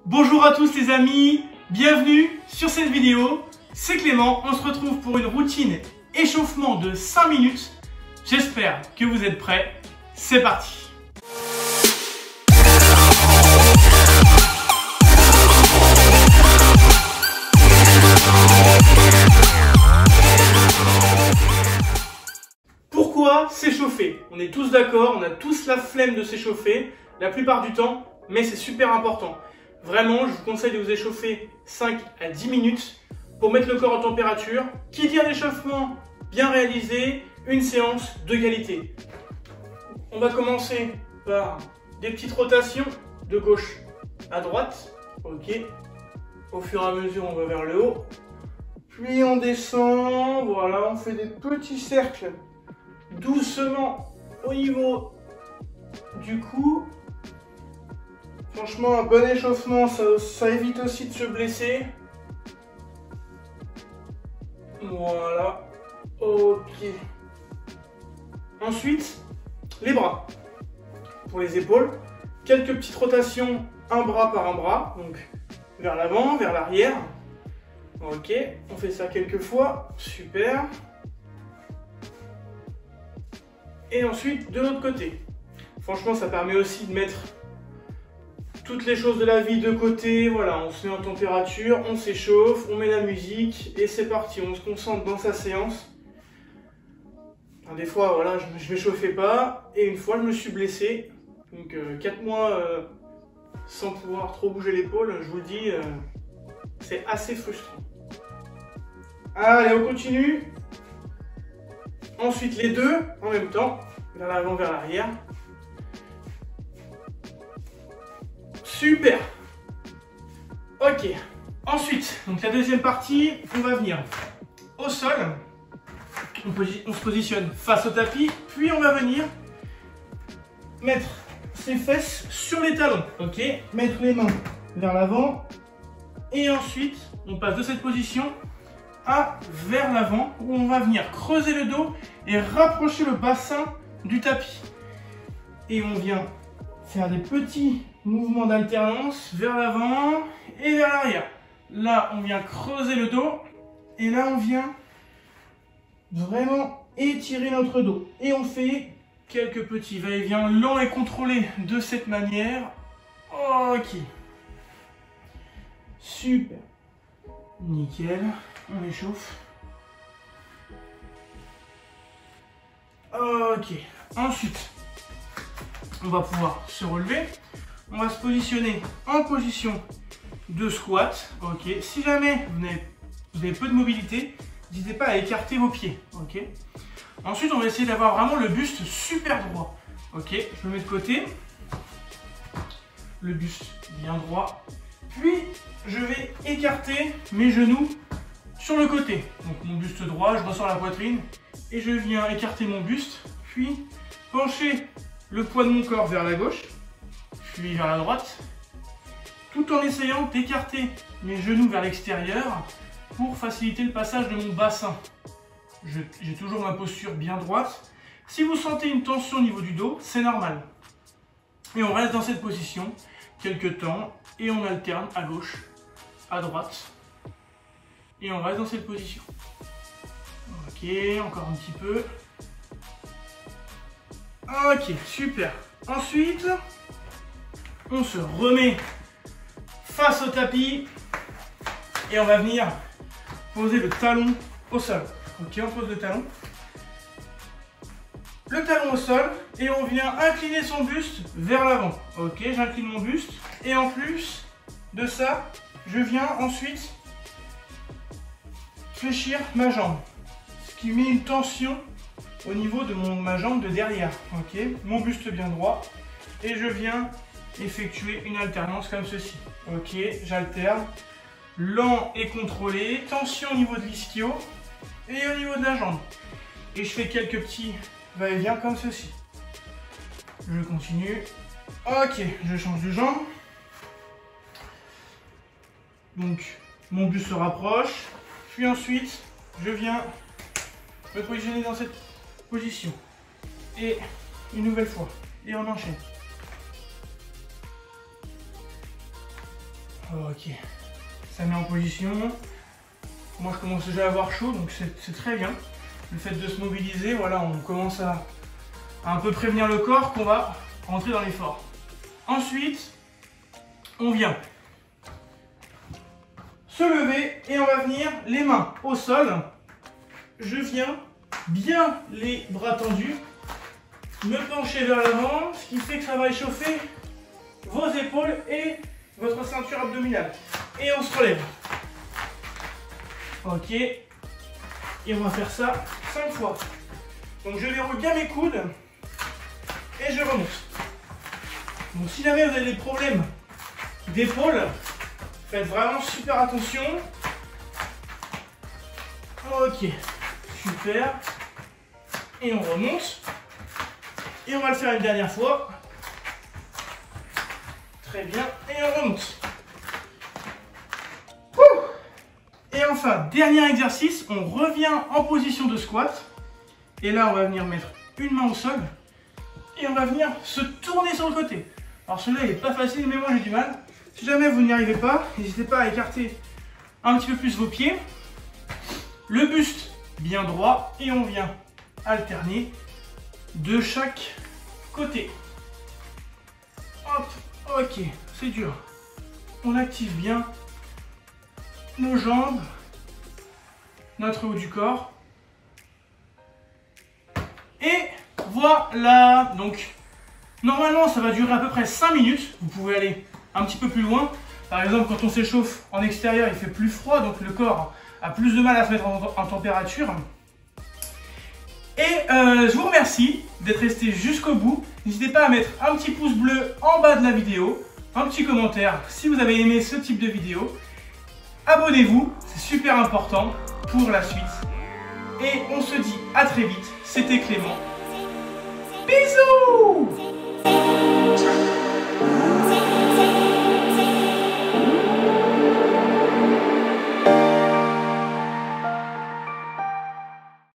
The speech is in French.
Bonjour à tous les amis, bienvenue sur cette vidéo. C'est Clément, on se retrouve pour une routine échauffement de 5 minutes. J'espère que vous êtes prêts, c'est parti. Pourquoi s'échauffer? On est tous d'accord, on a tous la flemme de s'échauffer la plupart du temps, mais c'est super important. Vraiment, je vous conseille de vous échauffer 5 à 10 minutes pour mettre le corps en température. Qui dit un échauffement bien réalisé, une séance de qualité. On va commencer par des petites rotations de gauche à droite. Ok. Au fur et à mesure, on va vers le haut. Puis on descend. Voilà, on fait des petits cercles doucement au niveau du cou. Franchement, un bon échauffement, ça évite aussi de se blesser. Voilà. Ok. Ensuite, les bras. Pour les épaules, quelques petites rotations, un bras par un bras. Donc, vers l'avant, vers l'arrière. Ok. On fait ça quelques fois. Super. Et ensuite, de l'autre côté. Franchement, ça permet aussi de mettre toutes les choses de la vie de côté. Voilà, on se met en température, on s'échauffe, on met la musique et c'est parti. On se concentre dans sa séance. Alors, des fois, voilà, je ne m'échauffais pas et une fois, je me suis blessé. Donc, 4 mois sans pouvoir trop bouger l'épaule, je vous le dis, c'est assez frustrant. Allez, on continue. Ensuite, les deux en même temps, vers l'avant, vers l'arrière. Super. Ok. Ensuite, donc la deuxième partie, on va venir au sol. On se positionne face au tapis, puis on va venir mettre ses fesses sur les talons. Ok. Mettre les mains vers l'avant. Et ensuite, on passe de cette position à vers l'avant, où on va venir creuser le dos et rapprocher le bassin du tapis. Et on vient faire des petits mouvements d'alternance vers l'avant et vers l'arrière. Là, on vient creuser le dos et là, on vient vraiment étirer notre dos. Et on fait quelques petits va-et-vient lents et contrôlés de cette manière. Ok. Super. Nickel. On échauffe. Ok. Ensuite, on va pouvoir se relever. On va se positionner en position de squat. Ok. Si jamais vous avez peu de mobilité, n'hésitez pas à écarter vos pieds. Ok. Ensuite, on va essayer d'avoir vraiment le buste super droit. Ok. Je me mets de côté. Le buste bien droit. Puis, je vais écarter mes genoux sur le côté. Donc, mon buste droit, je ressors la poitrine et je viens écarter mon buste. Puis, pencher le poids de mon corps vers la gauche. Puis vers la droite, tout en essayant d'écarter mes genoux vers l'extérieur pour faciliter le passage de mon bassin. J'ai toujours ma posture bien droite. Si vous sentez une tension au niveau du dos, c'est normal. Et on reste dans cette position quelques temps et on alterne à gauche, à droite. Et on reste dans cette position. Ok, encore un petit peu. Ok, super. Ensuite, on se remet face au tapis et on va venir poser le talon au sol. Ok, on pose le talon. Le talon au sol et on vient incliner son buste vers l'avant. Ok, j'incline mon buste et en plus de ça, je viens ensuite fléchir ma jambe. Ce qui met une tension au niveau de ma jambe de derrière. Ok, mon buste bien droit et je viens effectuer une alternance comme ceci. Ok, j'alterne. Lent et contrôlé. Tension au niveau de l'ischio et au niveau de la jambe. Et je fais quelques petits va-et-vient comme ceci. Je continue. Ok, je change de jambe. Donc, mon buste se rapproche. Puis ensuite, je viens me positionner dans cette position. Et une nouvelle fois. Et on enchaîne. Ok, ça met en position. Moi je commence déjà à avoir chaud, donc c'est très bien. Le fait de se mobiliser, voilà, on commence à un peu prévenir le corps qu'on va rentrer dans l'effort. Ensuite, on vient se lever et on va venir les mains au sol. Je viens bien les bras tendus, me pencher vers l'avant, ce qui fait que ça va échauffer vos épaules et votre ceinture abdominale. Et on se relève. Ok. Et on va faire ça 5 fois. Donc je verrouille bien mes coudes et je remonte. Donc si jamais vous avez des problèmes d'épaule, faites vraiment super attention. Ok, super. Et on remonte. Et on va le faire une dernière fois. Très bien. Et on remonte. Et enfin, dernier exercice, on revient en position de squat. Et là, on va venir mettre une main au sol. Et on va venir se tourner sur le côté. Alors celui-là, il n'est pas facile, mais moi j'ai du mal. Si jamais vous n'y arrivez pas, n'hésitez pas à écarter un petit peu plus vos pieds. Le buste bien droit. Et on vient alterner de chaque côté. Hop, ok, c'est dur. On active bien nos jambes, notre haut du corps. Et voilà. Donc, normalement, ça va durer à peu près 5 minutes. Vous pouvez aller un petit peu plus loin. Par exemple, quand on s'échauffe en extérieur, il fait plus froid, donc le corps a plus de mal à se mettre en température. Et je vous remercie d'être resté jusqu'au bout. N'hésitez pas à mettre un petit pouce bleu en bas de la vidéo, un petit commentaire si vous avez aimé ce type de vidéo. Abonnez-vous, c'est super important pour la suite. Et on se dit à très vite. C'était Clément. Bisous!